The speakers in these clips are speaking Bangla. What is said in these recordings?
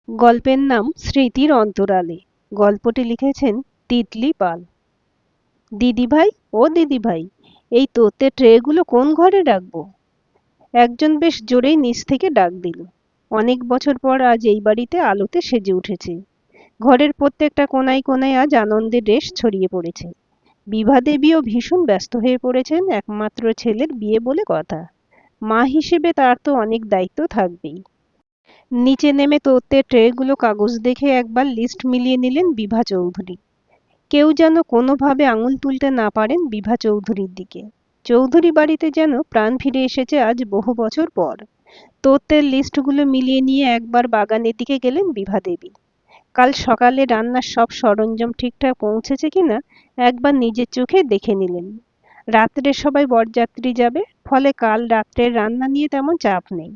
গল্পের নাম স্মৃতির অন্তরালে। গল্পটি লিখেছেন তিতলি পাল। দিদিভাই, ও দিদিভাই, এই তোতে ট্রেগুলো কোন ঘরে রাখবো? একজন বেশ জোরেই নিচ থেকে ডাক দিল। অনেক বছর পর আজ এই বাড়িতে আলোতে সেজে উঠেছে। ঘরের প্রত্যেকটা কোনায় কোনায় আজ আনন্দের রেশ ছড়িয়ে পড়েছে। বিভা দেবীও ভীষণ ব্যস্ত হয়ে পড়েছেন, একমাত্র ছেলের বিয়ে বলে কথা। মা হিসেবে তার তো অনেক দায়িত্ব থাকবেই। নিচে নেমে তোতে ট্রেগুলো কাগজ দেখে একবার লিস্ট মিলিয়ে নিলেন বিভা চৌধুরী। কেউ যেন কোনোভাবে আঙুল তুলতে না পারেন বিভা চৌধুরীর দিকে। চৌধুরী বাড়িতে যেন প্রাণ ফিরে এসেছে আজ বহু বছর পর। তোতের লিস্টগুলো মিলিয়ে নিয়ে একবার বাগানের দিকে গেলেন বিভা দেবী। কাল সকালে রান্নার সব সরঞ্জাম ঠিকঠাক পৌঁছেছে কিনা একবার নিজের চোখে দেখে নিলেন। রাত্রে সবাই বরযাত্রী যাবে, ফলে কাল রাত্রের রান্না নিয়ে তেমন চাপ নেই।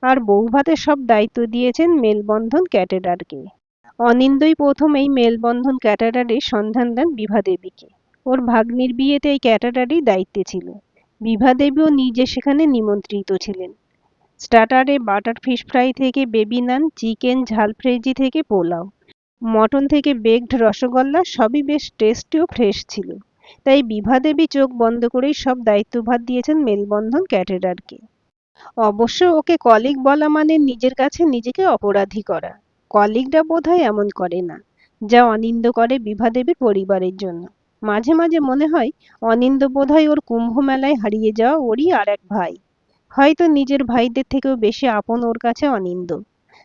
আর বৌভাতের সব দায়িত্ব দিয়েছেন মেলবন্ধন ক্যাটেরারকে। অনিন্দই প্রথম এই মেলবন্ধন ক্যাটারারের সন্ধান দেন বিভা দেবীকে। ওর ভাগ্নির বিয়েতে এই ক্যাটারারই দায়িত্বে ছিল। বিভা দেবীও নিজে সেখানে নিমন্ত্রিত ছিলেন। স্টার্টারে বাটার ফিশ ফ্রাই থেকে বেবি নান, চিকেন ঝাল ফ্রেজি থেকে পোলাও, মটন থেকে বেকড রসগোল্লা সবই বেশ টেস্টি ও ফ্রেশ ছিল। তাই বিভা দেবী চোখ বন্ধ করেই সব দায়িত্বভার দিয়েছেন মেলবন্ধন ক্যাটারারকে। অবশ্য ওকে কলিগ বলা মানে নিজের কাছে নিজেকে অপরাধী করা। কলিগরা বোধহয় এমন করে না, যা অনিন্দ করে বিভা দেবীর পরিবারের জন্য। মাঝে মাঝে মনে হয় অনিন্দ বোধহয় ওর কুম্ভ মেলায় হারিয়ে যাওয়া ওরই আর এক ভাই। হয়তো নিজের ভাইদের থেকেও বেশি আপন ওর কাছে অনিন্দ।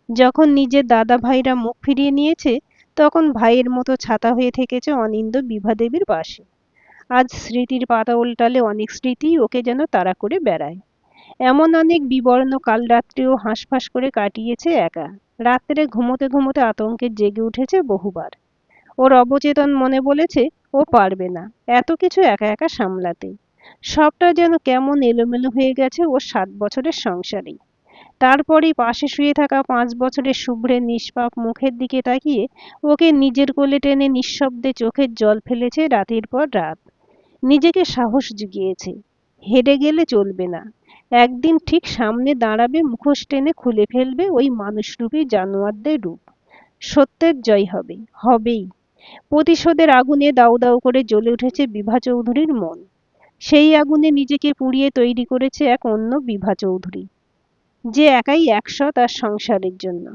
যখন নিজের দাদা ভাইরা মুখ ফিরিয়ে নিয়েছে, তখন ভাইয়ের মতো ছাতা হয়ে থেকেছে অনিন্দ বিভা দেবীর পাশে। আজ স্মৃতির পাতা উল্টালে অনেক স্মৃতি ওকে যেন তাড়া করে বেড়ায়। এমন অনেক বিবর্ণ কাল রাত্রিও হাঁসফাঁস করে কাটিয়েছে একা। রাত্রে ঘুমোতে ঘুমোতে আতঙ্কে জেগে উঠেছে বহুবার। ওর অবচেতন মনে বলেছে ও পারবে না এত কিছু একা একা সামলাতে। সবটা যেন কেমন এলোমেলো হয়ে গেছে ওর 7 বছরের সংসারেই। তারপরেই পাশে শুয়ে থাকা 5 বছরের শুভ্রের নিষ্পাপ মুখের দিকে তাকিয়ে ওকে নিজের কোলে টেনে নিঃশব্দে চোখের জল ফেলেছে রাতের পর রাত। নিজেকে সাহস জুগিয়েছে। হেরে গেলে চলবে না। একদিন ঠিক সামনে দাঁড়াবে, মুখোশ টেনে খুলে ফেলবে ওই মানুষরূপী জানোয়ারদের রূপ। সত্যের জয় হবে, হবেই। প্রতিশোধের আগুনে দাউ দাউ করে জ্বলে উঠেছে বিভা চৌধুরীর মন। সেই আগুনে নিজেকে পুড়িয়ে তৈরি করেছে এক অন্য বিভা চৌধুরী, যে একাই 100 তার সংসারের জন্য।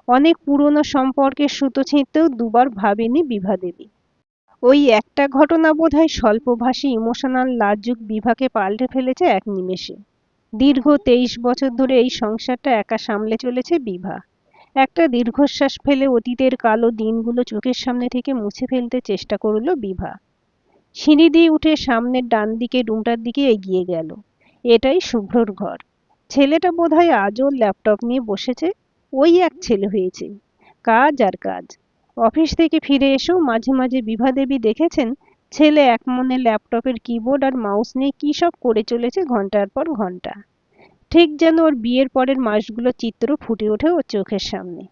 অনেক পুরনো সম্পর্কের সুতো ছিঁড়তেও দুবার ভাবেনি বিভা দেবী। ওই একটা ঘটনা বোধহয় স্বল্পভাষী ইমোশনাল লাজুক বিভাকে পাল্টে ফেলেছে এক নিমেষে। দীর্ঘ 23 বছর ধরে এই সংসারটা একা সামলে চলেছে বিভা। একটা দীর্ঘশ্বাস ফেলে অতীতের কালো দিনগুলো চোখের সামনে থেকে মুছে ফেলতে চেষ্টা করলো বিভা। সিঁড়ি দিয়ে উঠে সামনের ডান দিকে রুমটার দিকে এগিয়ে গেল। এটাই শুভ্রর ঘর। ছেলেটা বোধহয় আজও ল্যাপটপ নিয়ে বসেছে। ওই এক ছেলে হয়েছে, কাজ আর কাজ। অফিস থেকে ফিরে এসেও মাঝে মাঝে বিভা দেবী দেখেছেন ছেলে এক মনে ল্যাপটপের কিবোর্ড আর মাউস নিয়ে কী সব করে চলেছে ঘন্টার পর ঘন্টা। ঠিক যেন ওর বিয়ের পরের মাসগুলোর চিত্র ফুটে ওঠে ওর চোখের সামনে।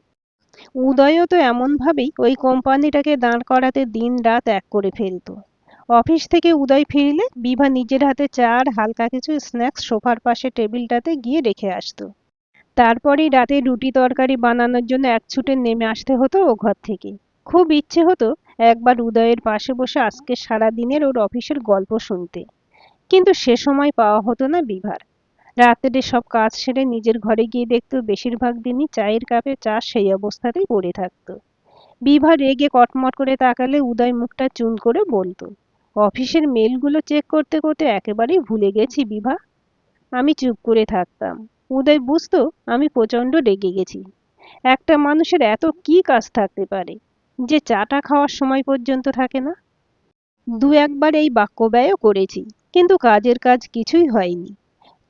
উদয়ও তো এমনভাবেই ওই কোম্পানিটাকে দাঁড় করাতে দিন রাত এক করে ফেলতো। অফিস থেকে উদয় ফিরলে বিভা নিজের হাতে চা আর হালকা কিছু স্ন্যাক্স সোফার পাশে টেবিলটাতে গিয়ে রেখে আসতো। তারপরেই রাতে রুটি তরকারি বানানোর জন্য এক ছুটে নেমে আসতে হতো ও ঘর থেকে। খুব ইচ্ছে হতো একবার উদয়ের পাশে বসে আজকে সারা দিনের ওর অফিসের গল্প শুনতে, কিন্তু সে সময় পাওয়া হতো না বিভার। রাত্রে সব কাজ সেরে নিজের ঘরে গিয়ে দেখতো বেশিরভাগ দিনই চায়ের কাপে চা সেই অবস্থাতেই পড়ে থাকতো। বিভা রেগে কটমট করে তাকালে উদয় মুখটা চুন করে বলতো, অফিসের মেলগুলো চেক করতে করতে একেবারেই ভুলে গেছি বিভা। আমি চুপ করে থাকতাম। উদয় বুঝতো আমি প্রচণ্ড রেগে গেছি। একটা মানুষের এত কি কাজ থাকতে পারে যে চাটা খাওয়ার সময় পর্যন্ত থাকে না। দু একবার এই বাক্য ব্যয়ও করেছি, কিন্তু কাজের কাজ কিছুই হয়নি।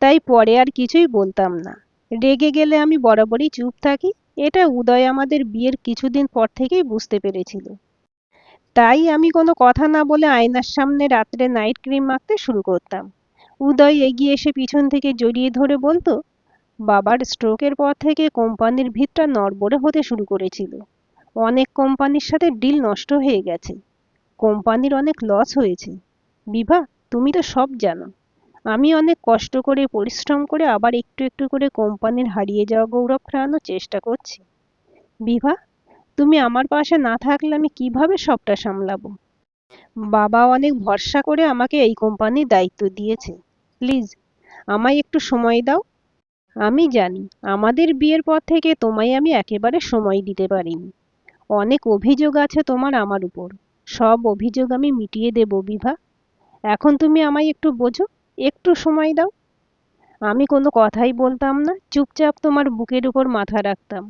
তাই পরে আর কিছুই বলতাম না। রেগে গেলে আমি বরাবরই চুপ থাকি। এটা উদয় আমাদের বিয়ের কিছুদিন পর থেকেই বুঝতে পেরেছিল। তাই আমি কোনো কথা না বলে আয়নার সামনে রাত্রে নাইট ক্রিম মাখতে শুরু করতাম। উদয় এগিয়ে এসে পিছন থেকে জড়িয়ে ধরে বলতো, বাবার স্ট্রোকের পর থেকে কোম্পানির ভিতটা নড়বড়ে হতে শুরু করেছিল। অনেক কোম্পানির সাথে ডিল নষ্ট হয়ে গেছে। কোম্পানির অনেক লস হয়েছে। বিভা, তুমি তো সব জানো। আমি অনেক কষ্ট করে পরিশ্রম করে আবার একটু একটু করে কোম্পানির হারিয়ে যাওয়া গৌরব ফেরানোর চেষ্টা করছি। বিভা, তুমি আমার পাশে না থাকলে আমি কিভাবে সবটা সামলাবো? বাবা অনেক ভরসা করে আমাকে এই কোম্পানির দায়িত্ব দিয়েছে। প্লিজ আমায় একটু সময় দাও। আমি জানি আমাদের বিয়ের পর থেকে তোমায় আমি একেবারে সময় দিতে পারিনি। অনেক অভিযোগ আছে তোমার আমার উপর। সব অভিযোগ আমি মিটিয়ে দেব বিভা। এখন তুমি আমায় একটু বোঝো, একটু সময় দাও। আমি কোনো কথাই বলতাম না, চুপচাপ তোমার বুকের উপর মাথা রাখতাম।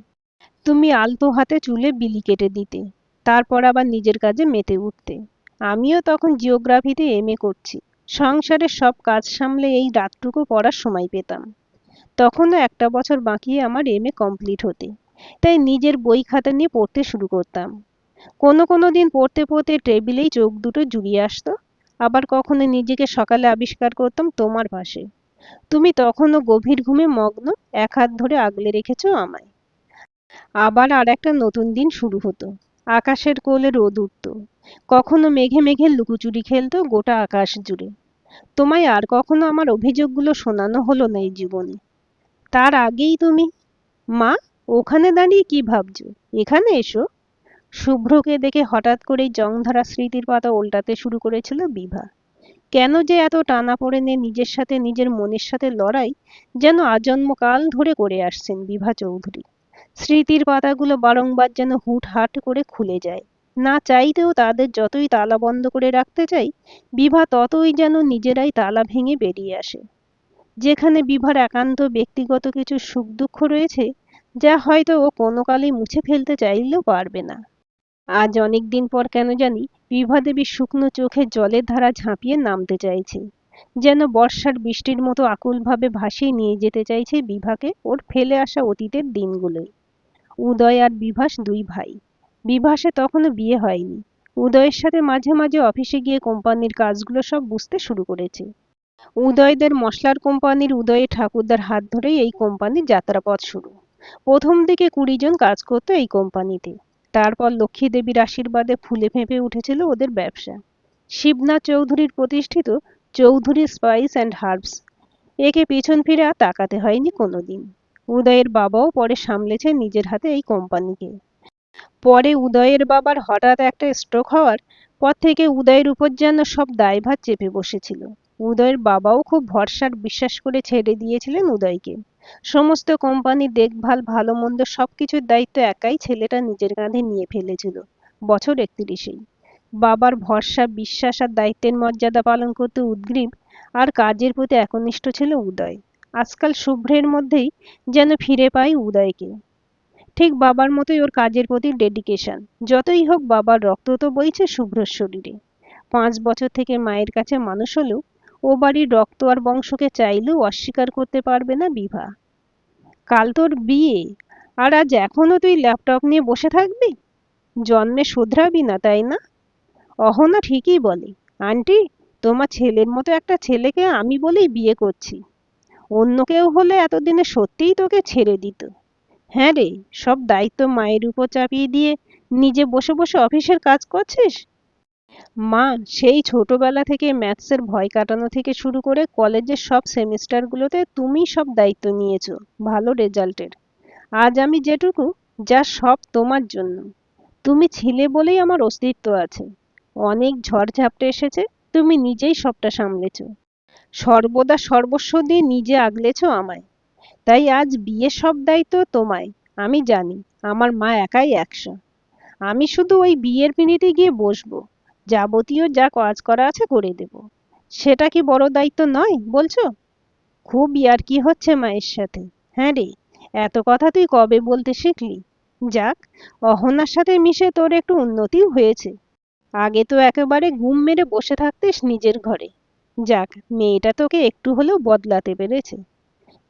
তুমি আলতো হাতে চুলে বিলি কেটে দিতে, তারপর আবার নিজের কাজে মেতে উঠতে। আমিও তখন জিওগ্রাফিতে এমএ করছি। সংসারের সব কাজ সামলে এই রাতটুকু পড়ার সময় পেতাম। তখনও একটা বছর বাকি আমার এমএ কমপ্লিট হতে। তাই নিজের বই খাতা নিয়ে পড়তে শুরু করতাম। কোনো কোনো দিন পড়তে পড়তে টেবিলেই চোখ দুটো জুড়িয়ে আসতো। আবার কখনো নিজেকে সকালে আবিষ্কার করতাম তোমার পাশে। তুমি তখনও গভীর ঘুমে মগ্ন, এক হাত ধরে আগলে রেখেছো আমায়। আবার আর একটা নতুন দিন শুরু হতো। আকাশের কোলে রোদ উঠত। কখনো মেঘে মেঘে লুকোচুরি খেলতো গোটা আকাশ জুড়ে। তোমায় আর কখনো আমার অভিযোগগুলো শোনানো হলো না এই জীবনে। তার আগেই তুমি, মা, ওখানে দাঁড়িয়ে কি ভাবছো? এখানে এসো। শুভ্রকে দেখে হঠাৎ করেই জংধরা স্মৃতির পাতা ওল্টাতে শুরু করেছিল বিভা। কেন যে এত টানাপোড়েনে নিজের সাথে নিজের মনের সাথে লড়াই যেন আজন্মকাল ধরে করে আসছেন বিভা চৌধুরী। স্মৃতির পাতাগুলো বারংবার যেন হুটহাট করে খুলে যায়। না চাইতেও তাদের যতই তালা বন্ধ করে রাখতে চাই, বিভা ততই যেন নিজেরাই তালা ভেঙে বেরিয়ে আসে। যেখানে বিভার একান্ত ব্যক্তিগত কিছু সুখ দুঃখ রয়েছে, যা হয়তো ও কোনো কালেই মুছে ফেলতে চাইলেও পারবে না। আজ অনেক দিন পর কেন জানি বিভা দেবী শুকনো চোখে জলের ধারা ঝাঁপিয়ে নামতে চাইছে। যেন বর্ষার বৃষ্টির মতো আকুলভাবে ভাসিয়ে নিয়ে যেতে চাইছে বিভাকে ওর ফেলে আসা অতীতের দিনগুলোই। উদয় আর বিভাস দুই ভাই। বিভাসে তখনও বিয়ে হয়নি। উদয়ের সাথে মাঝে মাঝে অফিসে গিয়ে কোম্পানির কাজগুলো সব বুঝতে শুরু করেছে। উদয়দের মশলার কোম্পানির উদয় ঠাকুরদার হাত ধরেই এই কোম্পানির যাত্রাপথ শুরু। প্রথম দিকে 20 জন কাজ করতো এই কোম্পানিতে। তারপর লক্ষ্মী দেবীর আশীর্বাদে ফুলে ফেঁপে উঠেছিল ওদের ব্যবসা। শিবনাথ চৌধুরীর প্রতিষ্ঠিত চৌধুরী স্পাইস অ্যান্ড হার্বস। একে পিছন ফিরে আর তাকাতে হয়নি কোনোদিন। উদয়ের বাবাও পরে সামলেছে নিজের হাতে এই কোম্পানিকে। পরে উদয়ের বাবার হঠাৎ একটা স্ট্রোক হওয়ার পর থেকে উদয়ের উপর যেন সব দায়ভার চেপে বসেছিল। উদয়ের বাবাও খুব ভরসার বিশ্বাস করে ছেড়ে দিয়েছিলেন উদয়কে। সমস্ত কোম্পানির দেখভাল ভালো মন্দ সবকিছুর দায়িত্ব একাই ছেলেটা নিজের কাঁধে নিয়ে ফেলেছিল বছর 31-এই। বাবার ভরসা বিশ্বাস আর দায়িত্বের মর্যাদা পালন করতে উদগ্রীব আর কাজের প্রতি একনিষ্ঠ ছিল উদয়। আজকাল শুভ্রের মধ্যেই যেন ফিরে পাই উদয়কে। ঠিক বাবার মতোই ওর কাজের প্রতি ডেডিকেশন। যতই হোক বাবার রক্ত তো বইছে শুভ্রর শরীরে। 5 বছর থেকে মায়ের কাছে মানুষ হলেও ও বাড়ির রক্ত আর বংশকে চাইলেও অস্বীকার করতে পারবে না বিভা। কাল তোর বিয়ে, আর আজ এখনো তুই ল্যাপটপ নিয়ে বসে থাকবি? জন্মে শোধরাবি না, তাই না? অহনা ঠিকই বলে। আন্টি, তোমার ছেলের মতো একটা ছেলেকে আমি বলেই বিয়ে করছি। অন্য কেউ হলে এতদিনে সত্যিই তোকে ছেড়ে দিত। হ্যাঁ রে, সব দায়িত্ব মায়ের উপর চাপিয়ে দিয়ে নিজে বসে বসে অফিসের কাজ করছিস? মা, সেই ছোটবেলা থেকে ম্যাথসের ভয় কাটানো থেকে শুরু করে কলেজের সব সেমিস্টারগুলোতে তুমি সব দায়িত্ব নিয়েছো ভালো রেজাল্টের। আজ আমি যেটুকু, যা সব তোমার জন্য। তুমি ছিলে বলেই আমার অস্তিত্ব আছে। অনেক ঝড়ঝাপটে এসেছে, তুমি নিজেই সবটা সামলেছো। সর্বদা সর্বস্ব দিয়ে নিজে আগলেছো আমায়। তাই আজ বিয়ের সব দায়িত্ব তোমায়। আমি জানি আমার মা একাই 100। আমি শুধু ওই বিয়ের পিঁড়িতে গিয়ে বসবো। যাবতীয় যা কাজ করা আছে করে দেব। সেটা কি বড় দায়িত্ব নয় বলছো? খুব ইয়ার্কি হচ্ছে মায়ের সাথে। হ্যাঁ রে, এত কথা তুই কবে বলতে শিখলি? যাক, অহনার সাথে মিশে তোর একটু উন্নতিও হয়েছে। আগে তো একেবারে ঘুম মেরে বসে থাকতিস নিজের ঘরে। যাক, মেয়েটা তোকে একটু হলেও বদলাতে পেরেছে।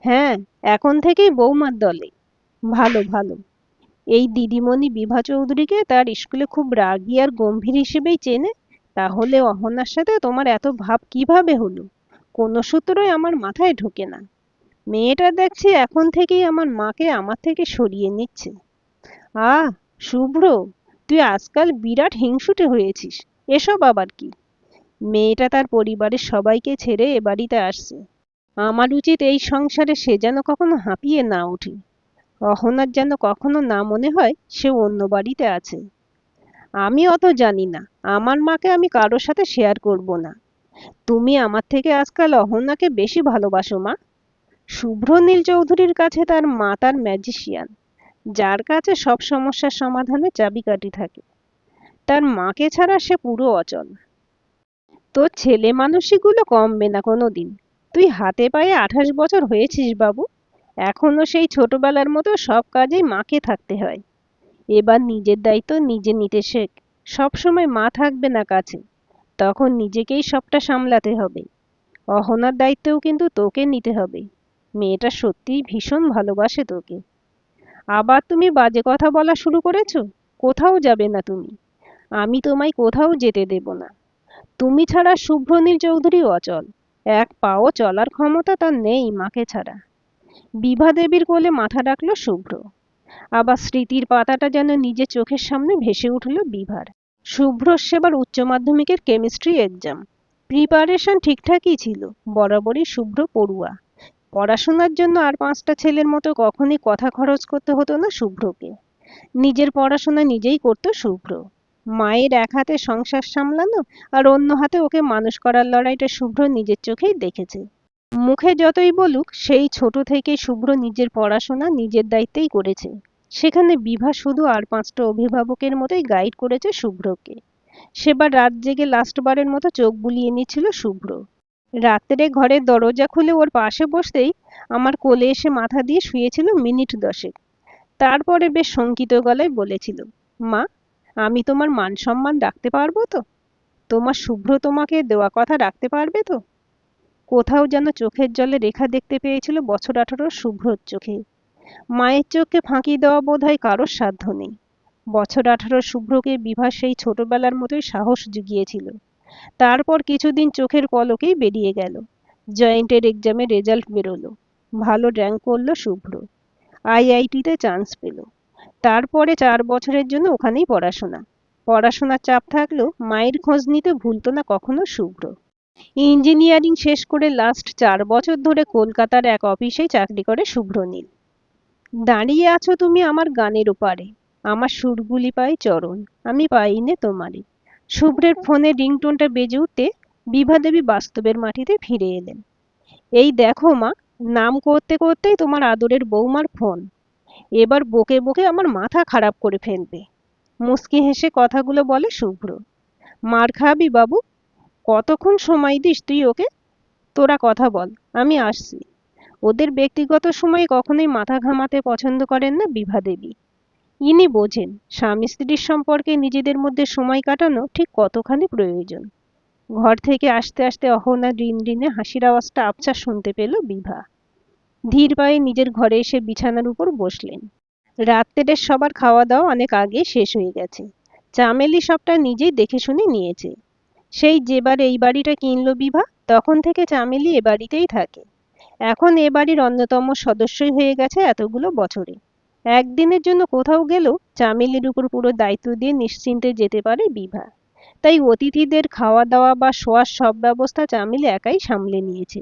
হ্যাঁ, এখন থেকেই বৌমার দলে। ভালো ভালো। এই দিদিমণি বিভা চৌধুরীকে তার স্কুলে খুব রাগী আর গম্ভীর হিসেবেই চেনে। তাহলে অহনার সাথে তোমার এত ভাব কিভাবে হলো? কোনো সূত্রই আমার মাথায় ঢোকে না। মেয়েটা দেখছি এখন থেকেই আমার মাকে আমার থেকে সরিয়ে নিচ্ছে। আহ, শুভ্র, তুই আজকাল বিরাট হিংসুটে হয়েছিস। এসব আবার কি? মেয়েটা তার পরিবারের সবাইকে ছেড়ে এ বাড়িতে আসছে। আমার উচিত এই সংসারে সে যেন কখনো হাঁপিয়ে না ওঠে। অহনার যেন কখনো না মনে হয় সে অন্য বাড়িতে আছে। আমি অত জানি না, আমার মাকে আমি কারোর সাথে শেয়ার করব না। তুমি আমার থেকে আজকাল অহনাকে বেশি ভালোবাসো মা। শুভ্র নীল চৌধুরীর কাছে তার মা তার ম্যাজিশিয়ান, যার কাছে সব সমস্যার সমাধানে চাবিকাঠি থাকে। তার মাকে ছাড়া সে পুরো অচল। তোর ছেলে মানুষিগুলো কমবে না কোনোদিন। তুই হাতে পায়ে 28 বছর হয়েছিস বাবু, এখনো সেই ছোটবেলার মতো সব কাজেই মাকে থাকতে হয়। এবার নিজের দায়িত্ব নিজে নিতে শেখ। সবসময় মা থাকবে না কাছে, তখন নিজেকেই সবটা সামলাতে হবে। অহনার দায়িত্বও কিন্তু তোকে নিতে হবে। মেয়েটা সত্যিই ভীষণ ভালোবাসে তোকে। আবার তুমি বাজে কথা বলা শুরু করেছো। কোথাও যাবে না তুমি, আমি তোমায় কোথাও যেতে দেব না। তুমি ছাড়া শুভ্রনীল চৌধুরী অচল, এক পাও চলার ক্ষমতা তার নেই মাকে ছাড়া। বিভা দেবীর কোলে মাথা রাখলো শুভ্র। আবার স্মৃতির পাতাটা যেন নিজের চোখের সামনে ভেসে উঠল বিভার। শুভ্রর সেবার উচ্চ মাধ্যমিকের কেমিস্ট্রি এক্সাম। প্রিপারেশন ঠিকঠাকই ছিল, বরাবরই শুভ্র পড়ুয়া। পড়াশোনার জন্য আর 5টা ছেলের মতো কখনই কথা খরচ করতে হতো না শুভ্রকে। নিজের পড়াশোনা নিজেই করত শুভ্র। মায়ের এক হাতে সংসার সামলানো আর অন্য হাতে ওকে মানুষ করার লড়াইটা শুভ্র নিজের চোখেই দেখেছে। মুখে যতই বলুক, সেই ছোট থেকেই শুভ্র নিজের পড়াশোনা নিজের দায়িত্বেই করেছে। সেখানে বিভা শুধু আর 5টা অভিভাবকের মতোই গাইড করেছে শুভ্রকে। সেবার রাত জেগে লাস্টবারের মতো চোখ বুলিয়ে নিচ্ছিল শুভ্র। রাত্রে ঘরের দরজা খুলে ওর পাশে বসতেই আমার কোলে এসে মাথা দিয়ে শুয়েছিল মিনিট 10। তারপরে বেশ শঙ্কিত গলায় বলেছিল, মা, আমি তোমার মান সম্মান রাখতে পারবো তো? তোমার শুভ্র তোমাকে দেওয়া কথা রাখতে পারবে তো? কোথাও যেন চোখের জলে রেখা দেখতে পেয়েছিল বছর 18 শুভ্রর চোখে। মায়ের চোখকে ফাঁকি দেওয়া বোধহয় কারোর সাধ্য নেই। বছর 18 শুভ্রকে বিভা সেই ছোটবেলার মতোই সাহস জুগিয়েছিল। তারপর কিছুদিন চোখের পলকেই বেরিয়ে গেল। জয়েন্টের এক্সামে রেজাল্ট বেরোলো। ভালো র্যাঙ্ক করলো শুভ্র। আইআইটিতে চান্স পেল। তারপরে 4 বছরের জন্য ওখানেই পড়াশোনা। পড়াশোনার চাপ থাকলেও মায়ের খোঁজ নিতে ভুলতো না কখনো শুভ্র। ইঞ্জিনিয়ারিং শেষ করে লাস্ট 4 বছর ধরে কলকাতার এক অফিসেই চাকরি করে শুভ্রনীল। দাঁড়িয়ে আছো তুমি আমার গানের ওপারে, আমার সুরগুলি পাই চরণ, আমি পাইনে তোমারে। শুভ্রের ফোনে রিংটোনটা বেজে উঠতে বিভা দেবী বাস্তবের মাটিতে ফিরে এলেন। এই দেখো মা, নাম করতে করতেই তোমার আদরের বৌমার ফোন। এবার বকে বকে আমার মাথা খারাপ করে ফেলবে। মুচকি হেসে কথাগুলো বলে শুভ্র। মার খাবি বাবু, কতক্ষণ সময় দিস তুই ওকে? তোরা কথা বল, আমি আসছি। ওদের ব্যক্তিগত সময়ে কখনোই মাথা ঘামাতে পছন্দ করেন না বিভা দেবী। ইনি বোঝেন স্বামী স্ত্রীর সম্পর্কে নিজেদের মধ্যে সময় কাটানো ঠিক কতখানি প্রয়োজন। ঘর থেকে আসতে আসতে অহনা রিনরিনে হাসির আওয়াজটা আবছা শুনতে পেল বিভা। ধীর পায়ে নিজের ঘরে এসে বিছানার উপর বসলেন। রাত্রের সবার খাওয়া দাওয়া অনেক আগে শেষ হয়ে গেছে। চামেলি সবটা নিজেই দেখে শুনে নিয়েছে। সেই যেবার এই বাড়িটা কিনলো বিভা, তখন থেকে চামেলি এ বাড়িতেই থাকে। এখন এ বাড়ির অন্যতম সদস্যই হয়ে গেছে এতগুলো বছরে। একদিনের জন্য কোথাও গেলেও চামেলির উপর পুরো দায়িত্ব দিয়ে নিশ্চিন্তে যেতে পারে বিভা। তাই অতিথিদের খাওয়া দাওয়া বা শোয়ার সব ব্যবস্থা চামেলি একাই সামলে নিয়েছে।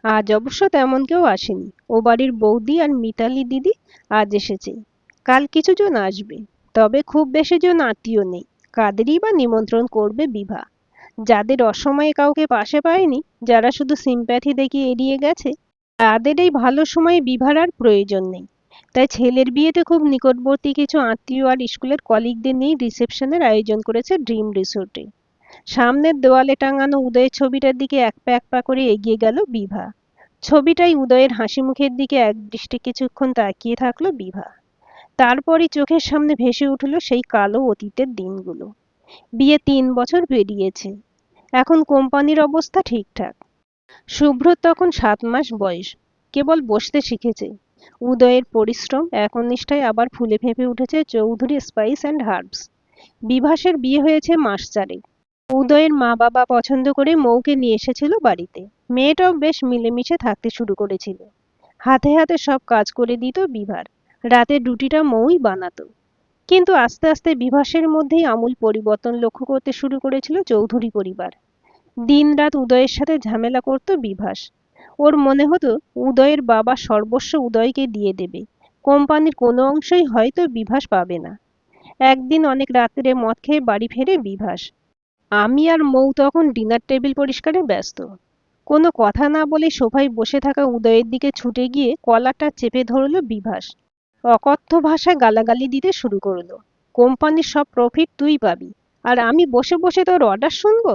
আজ অবশ্য তেমন কেউ আসেনি। ও বাড়ির বৌদি আর মিতালি দিদি আজ এসেছে। কাল কিছুজন আসবে, তবে খুব বেশি জন আত্মীয় নেই। কাদেরই বা নিমন্ত্রণ করবে বিভা? যাদের অসময়ে কাউকে পাশে পায়নি, যারা শুধু সিম্প্যাথি দেখিয়ে এড়িয়ে গেছে, তাদের এই ভালো সময়ে বিভার আর প্রয়োজন নেই। তাই ছেলের বিয়েতে খুব নিকটবর্তী কিছু আত্মীয় আর স্কুলের কলিগদের নিয়ে রিসেপশনের আয়োজন করেছে ড্রিম রিসোর্টে। সামনের দেওয়ালে টাঙানো উদয়ের ছবিটার দিকে এক পা এক পা করে এগিয়ে গেল বিভা। ছবিটাই উদয়ের হাসি মুখের দিকে একদৃষ্টে কিছুক্ষণ তাকিয়ে থাকলো বিভা। তারপরই চোখের সামনে ভেসে উঠল সেই কালো অতীতের দিনগুলো। বিয়ে 3 বছর পেরিয়েছে। এখন কোম্পানির অবস্থা ঠিকঠাক। শুভ্রর তখন 7 মাস বয়স। কেবল বসতে শিখেছে। উদয়ের পরিশ্রম একনিষ্ঠায় আবার ফুলে ফেঁপে উঠেছে চৌধুরী স্পাইস অ্যান্ড হার্বস। বিভাসের বিয়ে হয়েছে মাস 4। উদয়ের মা বাবা পছন্দ করে মৌকে নিয়ে এসেছিল বাড়িতে। মেয়েটাও বেশ মিলেমিশে থাকতে শুরু করেছিল। হাতে হাতে সব কাজ করে দিত বিভার। রাতের রুটিটা মৌই বানাতো। কিন্তু আস্তে আস্তে বিভাসের মধ্যেই আমূল পরিবর্তন লক্ষ্য করতে শুরু করেছিল চৌধুরী পরিবার। দিনরাত উদয়ের সাথে ঝামেলা করত বিভাস। ওর মনে হতো উদয়ের বাবা সর্বস্ব উদয়কে দিয়ে দেবে, কোম্পানির কোনো অংশই হয়তো বিভাস পাবে না। একদিন অনেক রাত্রে মদ খেয়ে বাড়ি ফেরে বিভাস। আমি আর মৌ তখন ডিনার টেবিল পরিষ্কারে ব্যস্ত। কোনো কথা না বলে সোফায় বসে থাকা উদয়ের দিকে ছুটে গিয়ে কলারটা চেপে ধরল বিভাস। অকথ্য ভাষায় গালাগালি দিতে শুরু করলো। কোম্পানির সব প্রফিট তুই পাবি, আর আমি বসে বসে তোর অর্ডার শুনবো?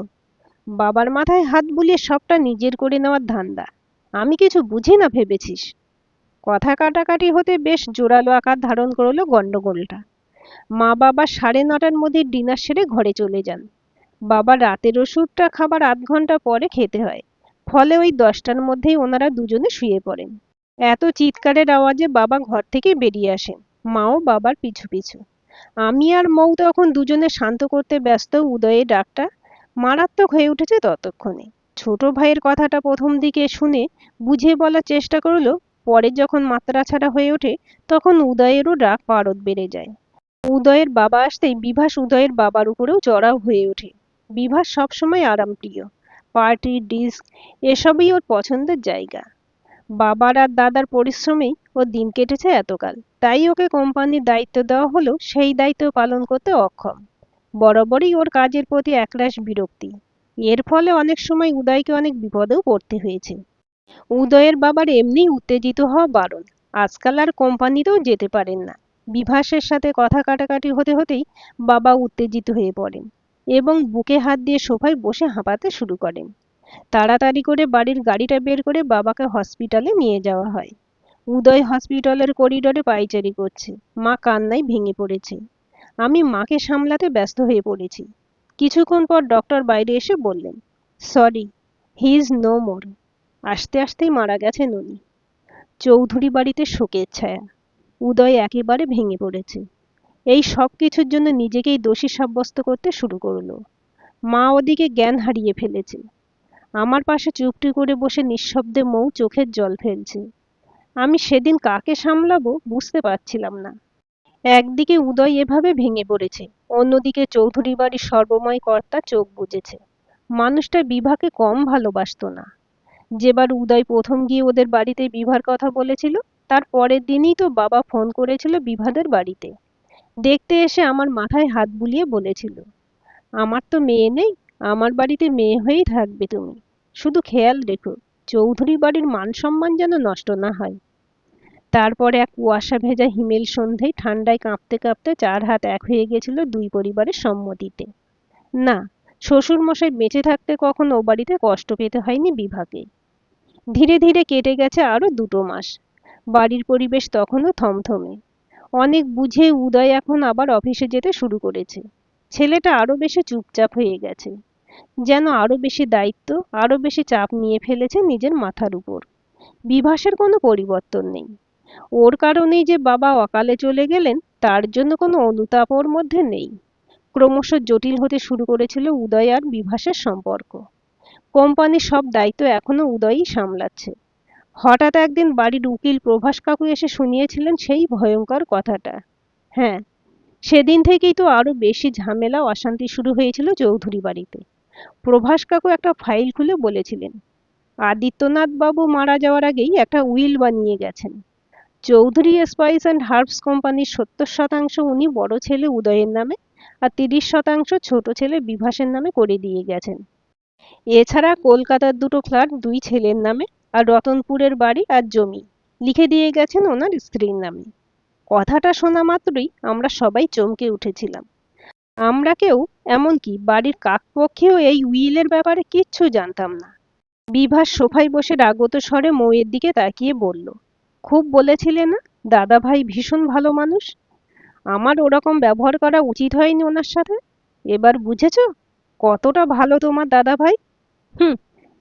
বাবার মাথায় হাত বুলিয়ে সবটা নিজের করে নেওয়ার ধান্দা। আমি কিছু বুঝি না ভেবেছিস? কথা কাটাকাটি হতে বেশ জোরালো আকার ধারণ করলো গন্ডগোলটা। মা বাবা 9:30টার মধ্যে ডিনার সেরে ঘরে চলে যান। বাবার রাতের ওষুধটা খাবার আধ ঘন্টা পরে খেতে হয়, ফলে ওই 10টার মধ্যেই ওনারা দুজনে শুয়ে পড়েন। এত চিৎকারের আওয়াজে বাবা ঘর থেকে বেরিয়ে আসেন, মাও বাবার পিছু পিছু। আমি আর মৌ তখন দুজনে শান্ত করতে ব্যস্ত উদয়ের ডাকটা মারাত্মক হয়ে উঠেছে ততক্ষণে। ছোট ভাইয়ের কথাটা প্রথম দিকে শুনে বুঝিয়ে বলার চেষ্টা করলো, পরে যখন মাত্রাছাড়া হয়ে ওঠে তখন উদয়েরও রাগ পারদ বেড়ে যায়। উদয়ের বাবা আসতেই বিভাস উদয়ের বাবার উপরেও চড়াও হয়ে ওঠে। বিভাস সবসময় আরামপ্রিয়, পার্টি ডিস্ক এসবই ওর পছন্দের জায়গা। বাবার আর দাদার পরিশ্রমেই ওর দিন কেটেছে এতকাল, তাই ওকে কোম্পানির দায়িত্ব দেওয়া হলেও সেই দায়িত্ব পালন করতে অক্ষম। বরাবরই ওর কাজের প্রতি একরাশ বিরক্তি। এর ফলে অনেক সময় উদয়কে অনেক বিপদেও পড়তে হয়েছে। উদয়ের বাবার এমনি উত্তেজিত হওয়া বারণ, আজকাল আর কোম্পানিতেও যেতে পারেন না। বিভাসের সাথে কথা কাটাকাটি হতে হতেই বাবা উত্তেজিত হয়ে পড়েন এবং বুকে হাত দিয়ে সোফায় বসে হাঁপাতে শুরু করেন। তাড়াতাড়ি করে বাড়ির গাড়িটা বের করে বাবাকে হসপিটালে নিয়ে যাওয়া হয়। উদয় হসপিটালের করিডোরে পায়চারি করছে, মা কান্নায় ভেঙে পড়েছে। আমি মাকে সামলাতে ব্যস্ত হয়ে পড়েছি। কিছুক্ষণ পর ডক্টর বাইরে এসে বললেন, sorry, he is no more. আসতে আসতেই মারা গেছেন উনি। চৌধুরী বাড়িতে শোকের ছায়া। উদয় একেবারে ভেঙে পড়েছে। এই সব কিছুর জন্য নিজেকেই দোষী সাব্যস্ত করতে শুরু করলো। মা ওদিকে জ্ঞান হারিয়ে ফেলেছে। আমার পাশে চুপটি করে বসে নিঃশব্দে মৌ চোখের জল ফেলছে। আমি সেদিন কাকে সামলাবো বুঝতে পারছিলাম না। একদিকে উদয় এভাবে ভেঙে পড়েছে, অন্যদিকে চৌধুরী বাড়ির সর্বময় কর্তা চোখ বুজেছে। মানুষটা বিভাকে কম ভালোবাসতো না। যেবার উদয় প্রথম গিয়ে ওদের বাড়িতে বিভার কথা বলেছিল, তার পরের দিনই তো বাবা ফোন করেছিল বিভাদের বাড়িতে। দেখতে এসে আমার মাথায় হাত বুলিয়ে বলেছিল, আমার তো মেয়ে নেই, আমার বাড়িতে মেয়ে হয়েই থাকবে তুমি। শুধু খেয়াল রেখো, চৌধুরী বাড়ির মান সম্মান যেন নষ্ট না হয়। তারপরে এক কুয়াশা ভেজা হিমেল সন্ধ্যায় ঠান্ডায় কাঁপতে কাঁপতে 4 হাত এক হয়ে গেছিল দুই পরিবারের সম্মতিতে। না, শ্বশুর মশাই বেঁচে থাকতে কখনো ও বাড়িতে কষ্ট পেতে হয়নি বিভাকে। ধীরে ধীরে কেটে গেছে আরো 2 মাস। বাড়ির পরিবেশ তখনও থমথমে। অনেক বুঝে উদয় এখন আবার অফিসে যেতে শুরু করেছে। ছেলেটা আরো বেশি চুপচাপ হয়ে গেছে, যেন আরো বেশি দায়িত্ব, আরো বেশি চাপ নিয়ে ফেলেছে নিজের মাথার উপর। বিভাসের কোনো পরিবর্তন নেই। ওর কারণেই যে বাবা অকালে চলে গেলেন তার জন্য কোনো অনুতাপ ওর মধ্যে নেই। ক্রমশ জটিল হতে শুরু করেছিল উদয় আর বিভাসের সম্পর্ক। কোম্পানির সব দায়িত্ব এখনো উদয়ই সামলাচ্ছে। হঠাৎ একদিন বাড়ির উকিল প্রভাস কাকু এসে শুনিয়েছিলেন সেই ভয়ঙ্কর কথাটা। হ্যাঁ, সেদিন থেকেই তো আরো বেশি ঝামেলা অশান্তি শুরু হয়েছিল চৌধুরী বাড়িতে। প্রভাস কাকু একটা ফাইল খুলে বলেছিলেন, আদিত্যনাথ বাবু মারা যাওয়ার আগেই একটা উইল বানিয়ে গেছেন। চৌধুরী স্পাইস অ্যান্ড হার্বস কোম্পানির 70% উনি বড় ছেলে উদয়ের নামে আর 30% ছোট ছেলে বিভাসের নামে করে দিয়ে গেছেন। এছাড়া কলকাতার 2 ফ্ল্যাট 2 ছেলের নামে আর রতনপুরের বাড়ি আর জমি লিখে দিয়ে গেছেন ওনার স্ত্রীর নামে। কথাটা শোনা মাত্রই আমরা সবাই চমকে উঠেছিলাম। আমরা কেউ, এমনকি বাড়ির কাকপক্ষেও এই উইলের ব্যাপারে কিচ্ছু জানতাম না। বিভাস সোফায় বসে রাগত স্বরে মৌয়ের দিকে তাকিয়ে বলল, খুব বলেছিলে না দাদা ভাই ভীষণ ভালো মানুষ? আমার ওরকম ব্যবহার করা উচিত হয়নি ওনার সাথে। এবার বুঝেছো কতটা ভালো তোমার দাদা ভাই? হুম।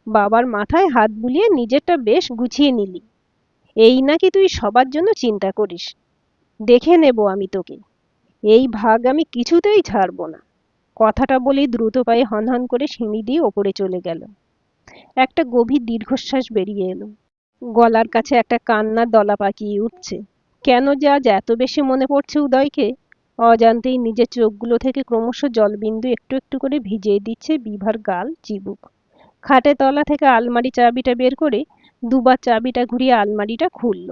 বাবার মাথায় হাত বুলিয়ে নিজেরটা বেশ গুছিয়ে নিলি। এই নাকি তুই সবার জন্য চিন্তা করিস। দেখে নেব আমি তোকে। এই ভাগ আমি কিছুতেই ছাড়বো না। কথাটা বলেই দ্রুত পায়ে হনহন করে সিঁড়ি দিয়ে ওপরে চলে গেল। একটা গভীর দীর্ঘশ্বাস বেরিয়ে এলো। গলার কাছে একটা কান্নার দলা পাকিয়ে উঠছে। কেন যে আজ এত বেশি মনে পড়ছে উদয়কে, অজান্তেই নিজের চোখগুলো থেকে ক্রমশ জলবিন্দু একটু একটু করে ভিজিয়ে দিচ্ছে বিভার গাল চিবুক। খাটের তলা থেকে আলমারি চাবিটা বের করে দুবার চাবিটা ঘুরিয়ে আলমারিটা খুলল।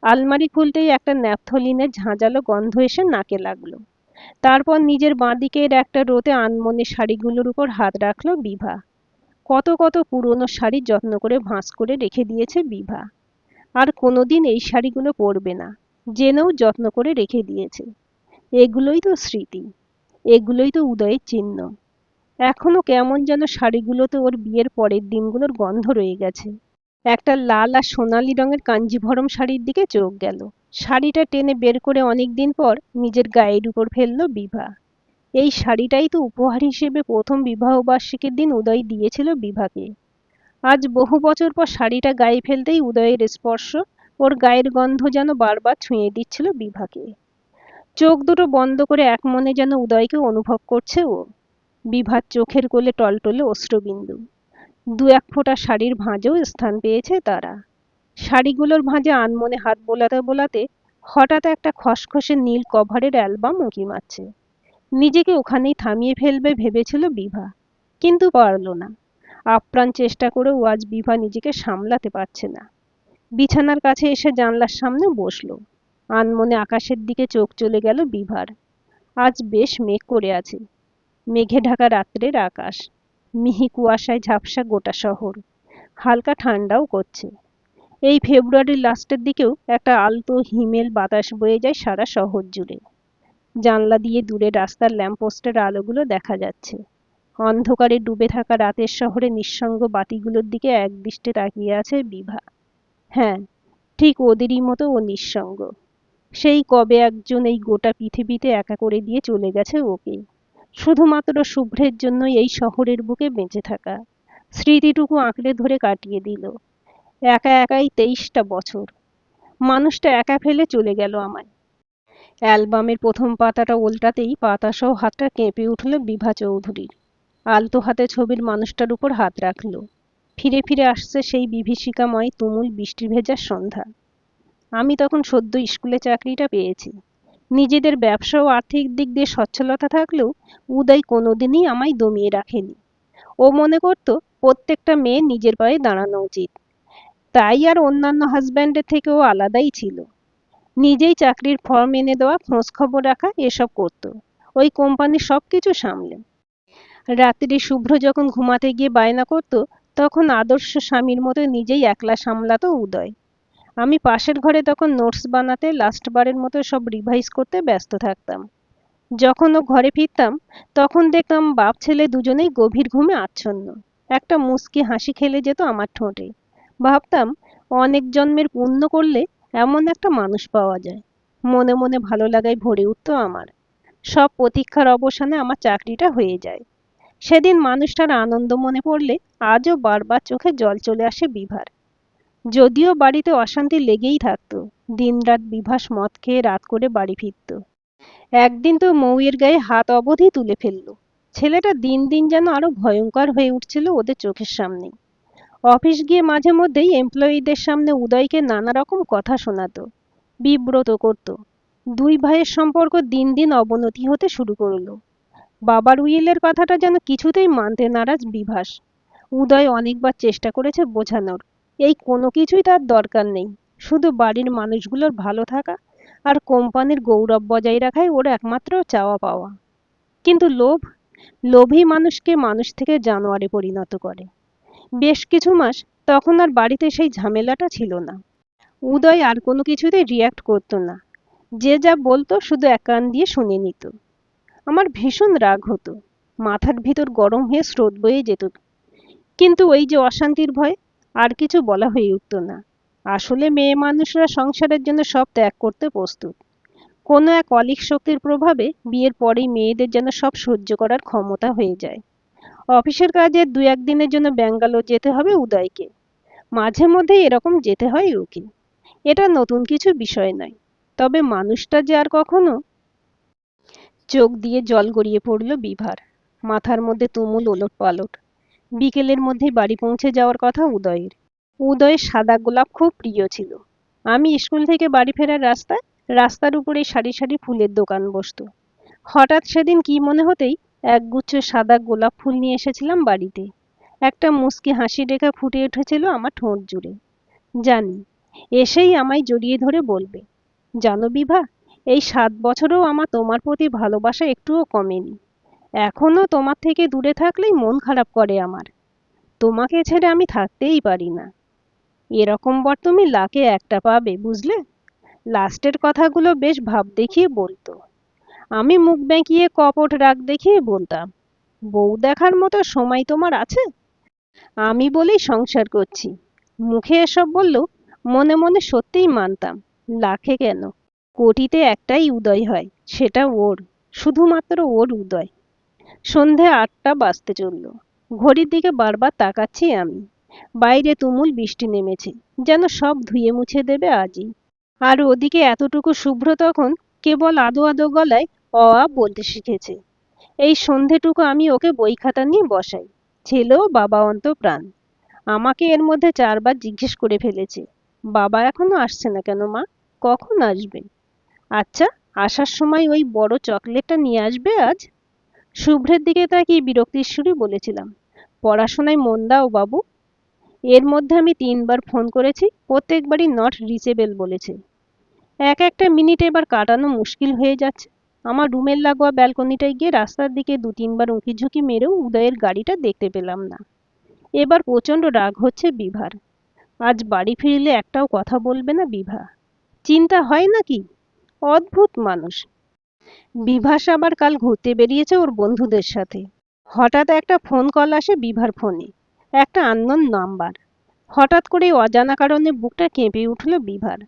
আলমারি খুলতেই একটা ন্যাপথলিনের ঝাঁঝালো গন্ধ এসে নাকে লাগলো। তারপর নিজের বাঁদিকের একটা রোতে আনমনে শাড়িগুলোর উপর হাত রাখলো বিভা। কত কত পুরনো শাড়ি যত্ন করে ভাঁজ করে রেখে দিয়েছে বিভা। আর কোনোদিন এই শাড়িগুলো পরবে না, জেনেও যত্ন করে রেখে দিয়েছে। এগুলোই তো স্মৃতি, এগুলোই তো উদয়ের চিহ্ন। এখনো কেমন যেন শাড়িগুলোতে ওর বিয়ের পরের দিনগুলোর গন্ধ রয়ে গেছে। একটা লাল আর সোনালি রঙের কাঞ্জিভরম শাড়ির দিকে চোখ গেল। শাড়িটা টেনে বের করে অনেকদিন পর নিজের গায়ের উপর ফেলল বিভা। এই শাড়িটাই তো উপহার হিসেবে প্রথম বিবাহবার্ষিকীর দিন উদয় দিয়েছিল বিভাকে। আজ বহু বছর পর শাড়িটা গায়ে ফেলতেই উদয়ের স্পর্শ, ওর গায়ের গন্ধ যেন বারবার ছুঁয়ে দিচ্ছিল বিভাকে। চোখ দুটো বন্ধ করে এক মনে যেন উদয়কে অনুভব করছে ও। বিভার চোখের কোলে টলটলে অশ্রুবিন্দু। দু এক ফোঁটা শাড়ির ভাঁজেও স্থান পেয়েছে তারা। শাড়িগুলোর ভাঁজে আনমনে হাত বোলাতে বোলাতে হঠাৎ একটা খসখসে নীল কভারের অ্যালবাম উঁকি মারছে। নিজেকে ওখানেই থামিয়ে ফেলবে ভেবেছিল বিভা, কিন্তু পারল না। আপ্রাণ চেষ্টা করেও আজ বিভা নিজেকে সামলাতে পারছে না। বিছানার কাছে এসে জানলার সামনে বসলো। আনমনে আকাশের দিকে চোখ চলে গেল বিভার। আজ বেশ মেঘ করে আছে। মেঘে ঢাকা রাত্রের আকাশ। মিহি কুয়াশায় ঝাপসা গোটা শহর। হালকা ঠান্ডাও করছে। এই ফেব্রুয়ারির লাস্টের দিকেও একটা আলতো হিমেল বাতাস বয়ে যায় সারা শহর জুড়ে। জানলা দিয়ে দূরে রাস্তার ল্যাম্পপোস্টের আলোগুলো দেখা যাচ্ছে। অন্ধকারে ডুবে থাকা রাতের শহরে নিঃসঙ্গ বাতিগুলোর দিকে একদৃষ্টে তাকিয়ে আছে বিভা। হ্যাঁ, ঠিক ওদেরই মতো ও নিঃসঙ্গ। সেই কবে একজন এই গোটা পৃথিবীতে একা করে দিয়ে চলে গেছে ওকে। শুধুমাত্র শুভ্রের জন্যই এই শহরের বুকে বেঁচে থাকা। স্মৃতিটুকু আঁকড়ে ধরে কাটিয়ে দিল। একা একাই 23টা বছর। মানুষটা একা ফেলে চলে গেল আমায়। অ্যালবামের প্রথম পাতাটা ওল্টাতেই পাতাসহ হাতটা কেঁপে উঠল বিভা চৌধুরীর। আলতো হাতে ছবির মানুষটার উপর হাত রাখল। ফিরে ফিরে আসছে সেই বিভীষিকাময় তুমুল বৃষ্টি ভেজা সন্ধ্যা। আমি তখন সদ্য স্কুলে চাকরিটা পেয়েছি। নিজেদের ব্যবসা ও আর্থিক দিক দিয়ে সচ্ছলতা থাকলেও উদয় কোনোদিনই আমায় দমিয়ে রাখেনি। ও মনে করত প্রত্যেকটা মেয়ে নিজের পায়ে দাঁড়ানো উচিত। তাই আর অন্যান্য হাজব্যান্ডের থেকে ও আলাদাই ছিল। নিজেই চাকরির ফর্ম এনে দেওয়া, খোঁজ খবর রাখা এসব করত। ওই কোম্পানির সবকিছু সামলে। রাত্রি শুভ্র যখন ঘুমাতে গিয়ে বায়না করত, তখন আদর্শ স্বামীর মতো নিজেই একলা সামলাতো উদয়। আমি পাশের ঘরে তখন নোটস বানাতে, লাস্টবারের মতো সব রিভাইজ করতে ব্যস্ত থাকতাম। যখন ও ঘরে ফিরতাম তখন দেখতাম বাপ ছেলে দুজনেই গভীর ঘুমে আচ্ছন্ন। একটা মুচকি হাসি খেলে যেত আমার ঠোঁটে। ভাবতাম অনেক জন্মের পুণ্য করলে এমন একটা মানুষ পাওয়া যায়। মনে মনে ভালো লাগায় ভরে উঠতো আমার। সব প্রতীক্ষার অবসানে আমার চাকরিটা হয়ে যায়। সেদিন মানুষটার আনন্দ মনে পড়লে আজও বারবার চোখে জল চলে আসে বিভার। যদিও বাড়িতে অশান্তি লেগেই থাকতো। দিনরাত বিভাস মদ খেয়ে রাত করে বাড়ি ফিরত। একদিন তো মৌয়ের গায়ে হাত অবধি তুলে ফেলল। ছেলেটা দিন দিন যেন আরো ভয়ঙ্কর হয়ে উঠছিল ওদের চোখের সামনে। অফিস গিয়ে মাঝে মধ্যেই এমপ্লয়িদের সামনে উদয়কে নানা রকম কথা শোনাতো, বিব্রত করত। দুই ভাইয়ের সম্পর্ক দিন দিন অবনতি হতে শুরু করলো। বাবার উইলের কথাটা যেন কিছুতেই মানতে নারাজ বিভাস। উদয় অনেকবার চেষ্টা করেছে বোঝানোর, এই কোনো কিছুই তার দরকার নেই, শুধু বাড়ির মানুষগুলোর ভালো থাকা আর কোম্পানির গৌরব বজায় রাখাই ওর একমাত্র চাওয়া পাওয়া। কিন্তু লোভ, লোভী মানুষকে মানুষ থেকে জানোয়ারে পরিণত করে। বেশ কিছু মাস তখন আর বাড়িতে সেই ঝামেলাটা ছিল না। উদয় আর কোনো কিছুতেই রিয়াক্ট করতো না। যে যা বলতো শুধু এক কান দিয়ে শুনে নিত। আমার ভীষণ রাগ হতো। মাথার ভিতর গরম হয়ে স্রোত বয়ে যেত। কিন্তু ওই যে অশান্তির ভয়, আর কিছু বলা হয়ে উঠত না। আসলে মেয়ে মানুষরা সংসারের জন্য সব ত্যাগ করতে প্রস্তুত। কোনো এক অলীক শক্তির প্রভাবে বিয়ের পরেই মেয়েদের যেন সব সহ্য করার ক্ষমতা হয়ে যায়। অফিসের কাজে দু একদিনের জন্য ব্যাঙ্গালোর যেতে হবে উদয়কে। মাঝে মধ্যে এরকম যেতে হয় ওকে। এটা নতুন কিছু বিষয় নয়। তবে মানুষটা যে আর কখনো। চোখ দিয়ে জল গড়িয়ে পড়ল বিভার। মাথার মধ্যে তুমুল ওলটপালট। বিকেলের মধ্যেই বাড়ি পৌঁছে যাওয়ার কথা উদয়ের। উদয়ের সাদা গোলাপ খুব প্রিয় ছিল। আমি স্কুল থেকে বাড়ি ফেরার রাস্তায়, রাস্তার উপরে সারি সারি ফুলের দোকান বসতো। হঠাৎ সেদিন কি মনে হতেই একগুচ্ছ সাদা গোলাপ ফুল নিয়ে এসেছিলাম বাড়িতে। একটা মুচকি হাসির রেখা ফুটে উঠেছিল আমার ঠোঁট জুড়ে। জানি এসেই আমায় জড়িয়ে ধরে বলবে, জানো বিভা, এই 7 বছরেও আমার তোমার প্রতি ভালোবাসা একটুও কমেনি। এখনো তোমার থেকে দূরে থাকলেই মন খারাপ করে আমার। তোমাকে ছেড়ে আমি থাকতেই পারি না। এরকম বর তুমি লাখে একটা পাবে, বুঝলে? লাস্টের কথাগুলো বেশ ভাব দেখিয়ে বলতো। আমি মুখ বেঁকিয়ে কপট রাগ দেখিয়ে বলতাম, বউ দেখার মতো সময় তোমার আছে? আমি বলেই সংসার করছি। মুখে এসব বললেও মনে মনে সত্যিই মানতাম। লাখে কেন, কোটিতে একটাই উদয় হয়, সেটা ওর, শুধুমাত্র ওর উদয়। সন্ধে 8টা বাজতে চলল। ঘড়ির দিকে বারবার তাকাচ্ছি আমি। বাইরে তুমুল বৃষ্টি নেমেছে, যেন সব ধুয়ে মুছে দেবে আজই। আর ওদিকে এতটুকু শুভ্র তখন কেবল আদো আদো গলায় অ আ বলতে শিখেছে। এই সন্ধেটুকু আমি ওকে বই খাতা নিয়ে বসাই। ছেলেও বাবা অন্তপ্রাণ। আমাকে এর মধ্যে 4বার জিজ্ঞেস করে ফেলেছে, বাবা এখনো আসছে না কেন মা? কখন আসবেন? আচ্ছা, আসার সময় ওই বড় চকলেটটা নিয়ে আসবে আজ? শুভ্রের দিকে তাকিয়ে বিরক্তির সুরে বলেছিলাম, পড়াশোনায় মন দাও বাবু। এর মধ্যে আমি 3বার ফোন করেছি, প্রত্যেকবারই নট রিচেবল বলেছে। এক একটা মিনিট এবার কাটানো মুশকিল হয়ে যাচ্ছে। আমার রুমের লাগোয়া ব্যালকনিটায় গিয়ে রাস্তার দিকে 2-3বার উঁকিঝুঁকি মেরেও উদয়ের গাড়িটা দেখতে পেলাম না। এবার প্রচণ্ড রাগ হচ্ছে বিভার। আজ বাড়ি ফিরলে একটাও কথা বলবে না বিভা। চিন্তা হয় নাকি? অদ্ভুত মানুষ। বিভাস আবার কাল ঘুরতে বেরিয়েছে ওর বন্ধুদের সাথে। হঠাৎ একটা ফোন কল আসে বিভার ফোনে, একটা আননোন নাম্বার। হঠাৎ করে অজানা কারণে বুকটা কেঁপে উঠল বিভার।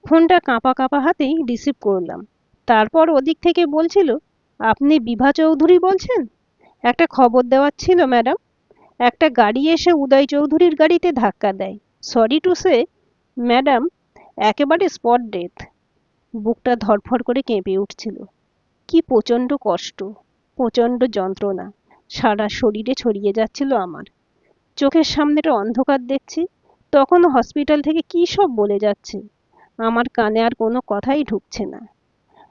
ফোনটা কাঁপা কাঁপা হাতেই রিসিভ করলাম। তারপর ওদিক থেকে বলছিল, আপনি বিভা চৌধুরী বলছেন? একটা খবর দেওয়ার ছিল ম্যাডাম। একটা গাড়ি এসে উদয় চৌধুরীর গাড়িতে ধাক্কা দেয়। সরি টু সে ম্যাডাম, একেবারে স্পট ডেথ। বুকটা ধড়ফড় করে কেঁপে উঠছিল। কি প্রচণ্ড কষ্ট, প্রচণ্ড যন্ত্রণা সারা শরীরে ছড়িয়ে যাচ্ছিল আমার। চোখের সামনেটা অন্ধকার দেখছি। তখনও হসপিটাল থেকে কী সব বলে যাচ্ছে। আমার কানে আর কোনো কথাই ঢুকছে না।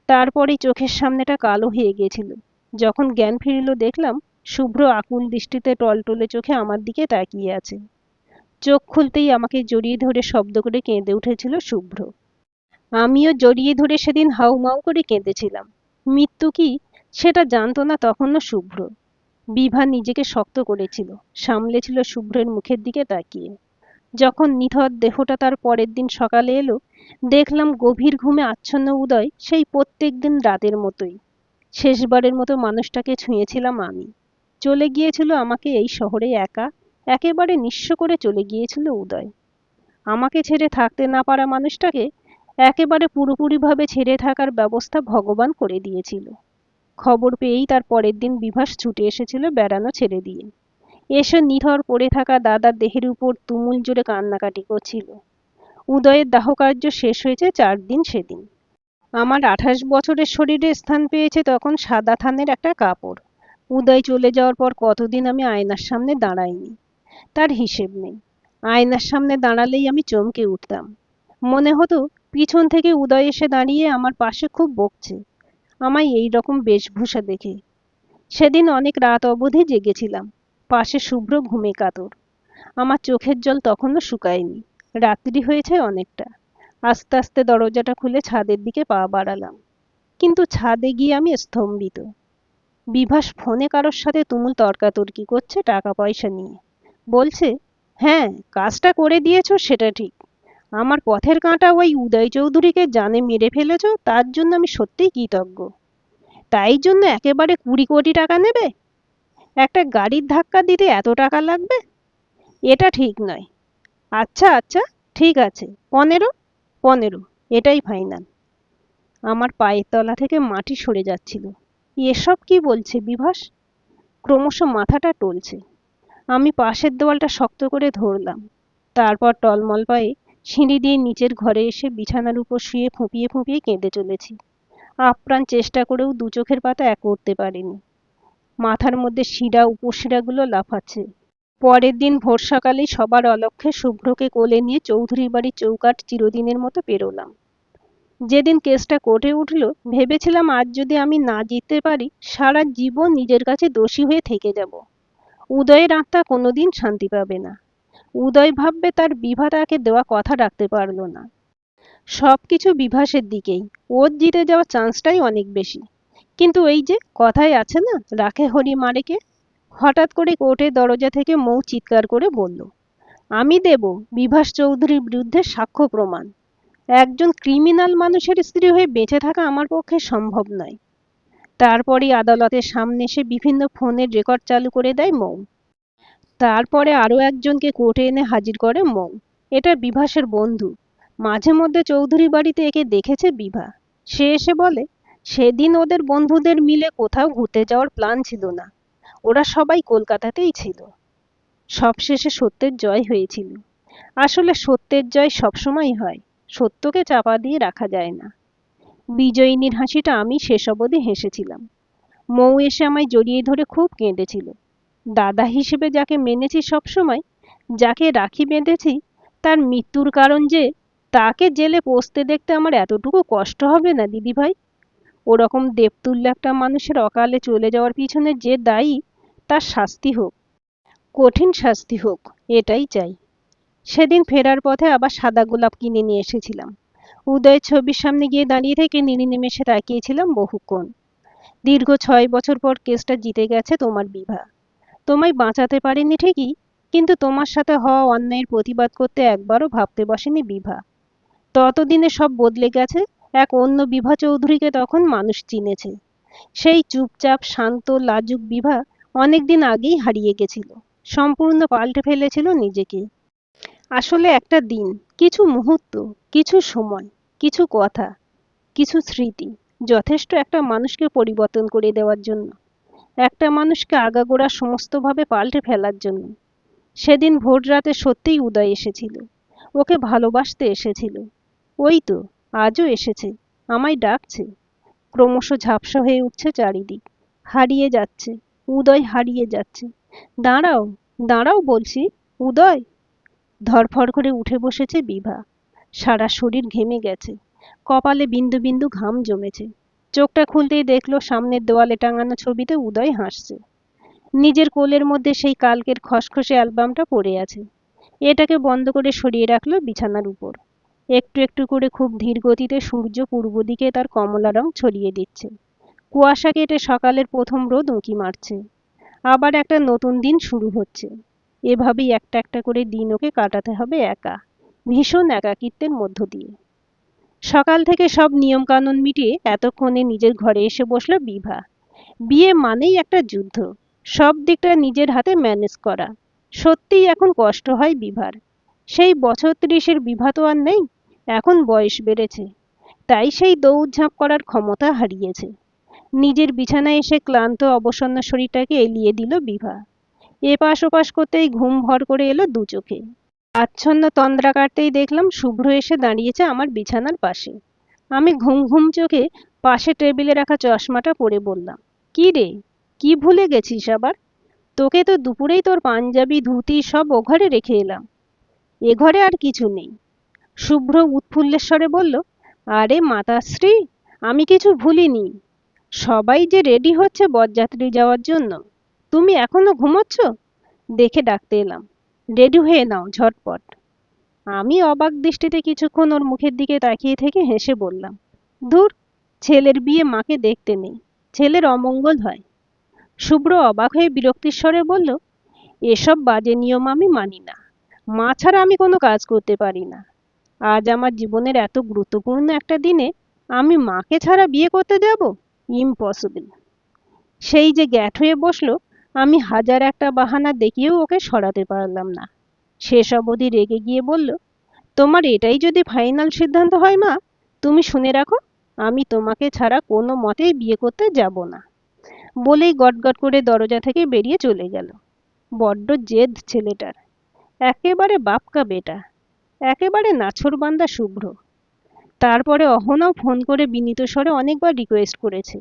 তারপরেই চোখের সামনেটা কালো হয়ে গিয়েছিল। যখন জ্ঞান ফিরল দেখলাম শুভ্র আকুল দৃষ্টিতে টলটলে চোখে আমার দিকে তাকিয়ে আছে। চোখ খুলতেই আমাকে জড়িয়ে ধরে শব্দ করে কেঁদে উঠেছিল শুভ্র। আমিও জড়িয়ে ধরে সেদিন হাউমাউ করে কেঁদেছিলাম। মৃত্যু কি সেটা জানতো না তখনও শুভ্র। বিভা নিজেকে শক্ত করেছিল, সামলেছিল শুভ্রের মুখের দিকে তাকিয়ে। যখন নিথর দেহটা তার পরের দিন সকালে এলো, দেখলাম গভীর ঘুমে আচ্ছন্ন উদয় সেই প্রত্যেক দিন রাতের মতোই। শেষবারের মতো মানুষটাকে ছুঁয়েছিলাম আমি। চলে গিয়েছিল আমাকে এই শহরে একা, একেবারে নিঃস্ব করে চলে গিয়েছিল উদয়। আমাকে ছেড়ে থাকতে না পারা মানুষটাকে একেবারে পুরোপুরিভাবে ছেড়ে থাকার ব্যবস্থা ভগবান করে দিয়েছিল। খবর পেয়েই তার পরের দিন বিভাস ছুটে এসেছিল বেড়ানো ছেড়ে দিয়ে। এসে নিথর পড়ে থাকা দাদার দেহের উপর তুমুল জোরে কান্নাকাটি করছিল। উদয়ের দাহকার্য শেষ হয়েছে 4 দিন সেদিন। আমার 28 বছরের শরীরে স্থান পেয়েছে তখন সাদা থানের একটা কাপড়। উদয় চলে যাওয়ার পর কতদিন আমি আয়নার সামনে দাঁড়াইনি, তার হিসেব নেই। আয়নার সামনে দাঁড়ালেই আমি চমকে উঠতাম। মনে হতো পিছন থেকে উদয় এসে দাঁড়িয়ে আমার পাশে খুব বকছে আমায় এই রকম বেশভূষা দেখে। সেদিন অনেক রাত অবধি জেগেছিলাম। পাশে শুভ্র ঘুমে কাতর। আমার চোখের জল তখনও শুকায়নি। রাত্রি হয়েছে অনেকটা। আস্তে আস্তে দরজাটা খুলে ছাদের দিকে পা বাড়ালাম। কিন্তু ছাদে গিয়ে আমি স্তম্ভিত। বিভাস ফোনে কারোর সাথে তুমুল তর্কাতর্কি করছে টাকা পয়সা নিয়ে। বলছে, হ্যাঁ, কাজটা করে দিয়েছো সেটা ঠিক। আমার পথের কাঁটা ওই উদয় চৌধুরীকে জানে মেরে ফেলেছো, তার জন্য আমি সত্যিই কৃতজ্ঞ। তাই জন্য একেবারে 20 কোটি টাকা নেবে? একটা গাড়ির ধাক্কা দিতে এত টাকা লাগবে? এটা ঠিক নয়। আচ্ছা আচ্ছা, ঠিক আছে, 15, 15, এটাই ফাইনাল। আমার পায়ের তলা থেকে মাটি সরে যাচ্ছিল। এসব কি বলছে বিভাস? ক্রমশ মাথাটা টলছে। আমি পাশের দেওয়ালটা শক্ত করে ধরলাম। তারপর টলমল পায়ে সিঁড়ি দিয়ে নিচের ঘরে এসে বিছানার উপর শুয়ে ফুঁপিয়ে ফুঁপিয়ে কেঁদে চলেছি। আপ্রাণ চেষ্টা করেও দু চোখের পাতা এক করতে পারিনি। মাথার মধ্যে শিরা উপশিরাগুলো লাফাচ্ছে। পরের দিন ভোর সকালেই সবার অলক্ষ্যে শুভ্রকে কোলে নিয়ে চৌধুরী বাড়ির চৌকাঠ চিরদিনের মতো পেরোলাম। যেদিন কেসটা কোর্টে উঠল, ভেবেছিলাম আজ যদি আমি না জিততে পারি সারা জীবন নিজের কাছে দোষী হয়ে থেকে যাব। উদয়ের আত্মা কোনোদিন শান্তি পাবে না। উদয় ভাববে তার বিভা তাকে দেওয়া কথা রাখতে পারল না। সবকিছু বিভাসের দিকেই, ওর জিতে যাওয়ার চান্সটাই অনেক বেশি। কিন্তু এই যে কথায় আছে না, রাখে হরি মারেকে। হঠাৎ করে কোর্টের দরজা থেকে মৌ চিৎকার করে বলল, আমি দেব বিভাস চৌধুরীর বিরুদ্ধে সাক্ষ্য প্রমাণ। একজন ক্রিমিনাল মানুষের স্ত্রী হয়ে বেঁচে থাকা আমার পক্ষে সম্ভব নয়। তারপরই আদালতের সামনে এসে বিভিন্ন ফোনের রেকর্ড চালু করে দেয় মৌ। তারপরে আরও একজনকে কোর্টে এনে হাজির করে মৌ। এটা বিভাসের বন্ধু। মাঝে মধ্যে চৌধুরী বাড়িতে একে দেখেছে বিভা। সে এসে বলে, সেদিন ওদের বন্ধুদের মিলে কোথাও ঘুরতে যাওয়ার প্ল্যান ছিল না, ওরা সবাই কলকাতাতেই ছিল। সবশেষে সত্যের জয় হয়েছিল। আসলে সত্যের জয় সবসময় হয়, সত্যকে চাপা দিয়ে রাখা যায় না। বিজয়িনীর হাসিটা আমি শেষ অবধি হেসেছিলাম। মৌ এসে আমায় জড়িয়ে ধরে খুব কেঁদেছিল। দাদা হিসেবে যাকে মেনেছি সবসময়, যাকে রাখি বেঁধেছি, তার মৃত্যুর কারণ যে তাকে জেলে পৌঁছতে দেখতে আমার এতটুকু কষ্ট হবে না দিদিভাই। ওরকম দেবতুল্য একটা মানুষের অকালে চলে যাওয়ার পিছনে যে দায়ী, তার শাস্তি হোক, কঠিন শাস্তি হোক, এটাই চাই। সেদিন ফেরার পথে আবার সাদা গোলাপ কিনে নিয়ে এসেছিলাম। উদয়ের ছবির সামনে গিয়ে দাঁড়িয়ে থেকে নিমেষে তাকিয়েছিলাম বহুক্ষণ। দীর্ঘ 6 বছর পর কেসটা জিতে গেছে তোমার বিভা। তোমায় বাঁচাতে পারেনি ঠিকই, কিন্তু তোমার সাথে হওয়া অন্যায়ের প্রতিবাদ করতে একবারও ভাবতে বসেনি বিভা। ততদিনে সব বদলে গেছে। এক অন্য বিভা চৌধুরীকে তখন মানুষ চিনেছে। সেই চুপচাপ শান্ত লাজুক বিভা অনেকদিন আগেই হারিয়ে গেছিল, সম্পূর্ণ পাল্টে ফেলেছিল নিজেকে। আসলে একটা দিন, কিছু মুহূর্ত, কিছু সময়, কিছু কথা, কিছু স্মৃতি যথেষ্ট একটা মানুষকে পরিবর্তন করে দেওয়ার জন্য, একটা মানুষকে আগাগোড়া সমস্তভাবে পাল্টে ফেলার জন্য। সেদিন ভোর রাতে সত্যিই উদয় এসেছিল, ওকে ভালোবাসতে এসেছিল। ওই তো আজও এসেছে, আমায় ডাকছে। ক্রমশ ঝাপসা হয়ে উঠছে চারিদিক, হারিয়ে যাচ্ছে, উদয় হারিয়ে যাচ্ছে। দাঁড়াও, দাঁড়াও বলছি, উদয়। ধরফর করে উঠে বসেছে বিভা। সারা শরীর ঘেমে গেছে, কপালে বিন্দু বিন্দু ঘাম জমেছে। চোখটা খুলতেই দেখলো সামনের দেওয়ালে টাঙানো ছবিতে উদয় হাসছে। নিজের কোলের মধ্যে সেই কালকের খসখসে অ্যালবামটা পড়ে আছে। এটাকে বন্ধ করে সরিয়ে রাখলো বিছানার উপর। একটু একটু করে খুব ধীর গতিতে সূর্য পূর্ব দিকে তার কমলা রং ছড়িয়ে দিচ্ছে। কুয়াশা কেটে সকালের প্রথম রোদ উঁকি মারছে। আবার একটা নতুন দিন শুরু হচ্ছে। এভাবেই একটা একটা করে দিন ওকে কাটাতে হবে একা, ভীষণ একাকিত্বের মধ্য দিয়ে। সকাল থেকে সব নিয়ম কানুন মিটিয়ে এতক্ষণে নিজের ঘরে এসে বসলো বিভা। বিয়ে মানেই একটা যুদ্ধ, সব দিকটা নিজের হাতে ম্যানেজ করা। সত্যিই এখন কষ্ট হয় বিভার। সেই বছর 30-এর বিভা তো আর নেই, এখন বয়স বেড়েছে, তাই সেই দৌড়ঝাঁপ করার ক্ষমতা হারিয়েছে। নিজের বিছানায় এসে ক্লান্ত অবসন্ন শরীরটাকে এলিয়ে দিল বিভা। এপাশ ওপাশ করতেই ঘুম ভর করে এলো দু চোখে। আচ্ছন্ন তন্দ্রা কাটতেই দেখলাম শুভ্র এসে দাঁড়িয়েছে আমার বিছানার পাশে। আমি ঘুম ঘুম চোখে পাশে টেবিলে রাখা চশমাটা পরে বললাম, কি রে, কি ভুলে গেছিস আবার? তোকে তো দুপুরেই তোর পাঞ্জাবি ধুতি সব ও ঘরে রেখে এলাম। এ ঘরে আর কিছু নেই। শুভ্র উৎফুল্লের স্বরে বলল, আরে মাতাশ্রী, আমি কিছু ভুলিনি। সবাই যে রেডি হচ্ছে বরযাত্রী যাওয়ার জন্য, তুমি এখনো ঘুমোচ্ছ? দেখে ডাকতে এলাম, রেডি হয়ে নাও ঝটপট। আমি অবাক দৃষ্টিতে কিছুক্ষণ ওর মুখের দিকে তাকিয়ে থেকে হেসে বললাম, ধুর, ছেলের বিয়ে মাকে দেখতে নেই, ছেলের অমঙ্গল হয়। শুভ্র অবাক হয়ে বিরক্তির স্বরে বলল, এসব বাজে নিয়ম আমি মানি না। মা ছাড়া আমি কোনো কাজ করতে পারি না। আজ আমার জীবনের এত গুরুত্বপূর্ণ একটা দিনে আমি মাকে ছাড়া বিয়ে করতে যাব? ইম্পসিবল। সেই যে গ্যাট হয়ে বসলো, আমি হাজার একটা বাহানা দেখিয়েও ওকে সরাতে পারলাম না। শেষ অবধি রেগে গিয়ে বলল, তোমার এটাই যদি ফাইনাল সিদ্ধান্ত হয় মা, তুমি শুনে রাখো, আমি তোমাকে ছাড়া কোনো মতেই বিয়ে করতে যাব না। বলেই গটগট করে দরজা থেকে বেরিয়ে চলে গেল। বড্ড জেদ ছেলেটার, একেবারে বাপকা বেটা, একেবারে নাছোড়বান্দা শুভ্র। তারপরে অহনাও ফোন করে বিনীত স্বরে অনেকবার রিকোয়েস্ট করেছে,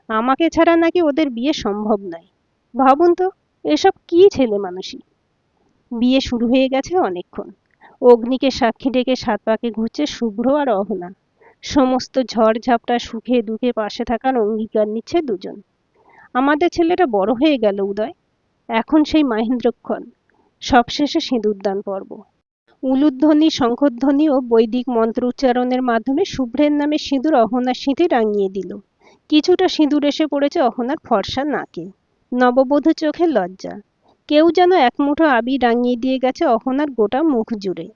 আমাকে ছাড়া নাকি ওদের বিয়ে সম্ভব নয়। ভাবুন তো, এসব কি ছেলে মানুষই। বিয়ে শুরু হয়ে গেছে অনেকক্ষণ। অগ্নিকে সাক্ষী ডেকে সাত পাকে ঘুরছে শুভ্র আর অহনা। সমস্ত ঝড় ঝাপটা সুখে দুঃখে পাশে থাকার অঙ্গীকার নিচ্ছে দুজন। আমাদের ছেলেটা বড় হয়ে গেল উদয়, এখন সেই মহেন্দ্রক্ষণ। সবশেষে সিঁদুরদান পর্ব। উলুধ্বনি, শঙ্খধ্বনি ও বৈদিক মন্ত্র উচ্চারণের মাধ্যমে শুভ্রের নামে সিঁদুর অহনার সিঁথি রাঙিয়ে দিল। কিছুটা সিঁদুর এসে পড়েছে অহনার ফর্সা নাকে। নববধূ চোখে লজ্জা। কেউ যেন এক মুঠো আবির রাঙিয়ে দিয়ে গেছে অহনার গোটা মুখ জুড়ে।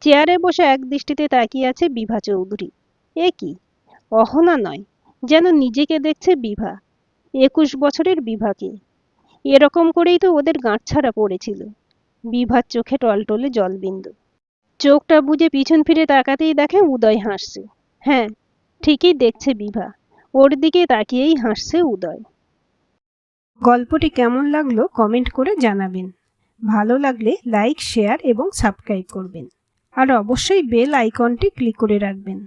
চেয়ারে বসে এক দৃষ্টিতে তাকিয়ে আছে বিভা চৌধুরী। এ কি? অহনা নয়, যেন নিজেকে দেখছে বিভা। 21 বছরের বিভাকে। এরকম করেই তো ওদের গাঁটছাড়া পড়েছিল। বিভার চোখে টলটলে জলবিন্দু। চোখটা বুজে পিছন ফিরে তাকাতেই দেখে উদয় হাসছে। হ্যাঁ, ঠিকই দেখছে বিভা। ওর দিকে তাকিয়েই হাসছে উদয়। গল্পটি কেমন লাগলো কমেন্ট করে জানাবেন। ভালো লাগলে লাইক, শেয়ার এবং সাবস্ক্রাইব করবেন। আর অবশ্যই বেল আইকনটি ক্লিক করে রাখবেন।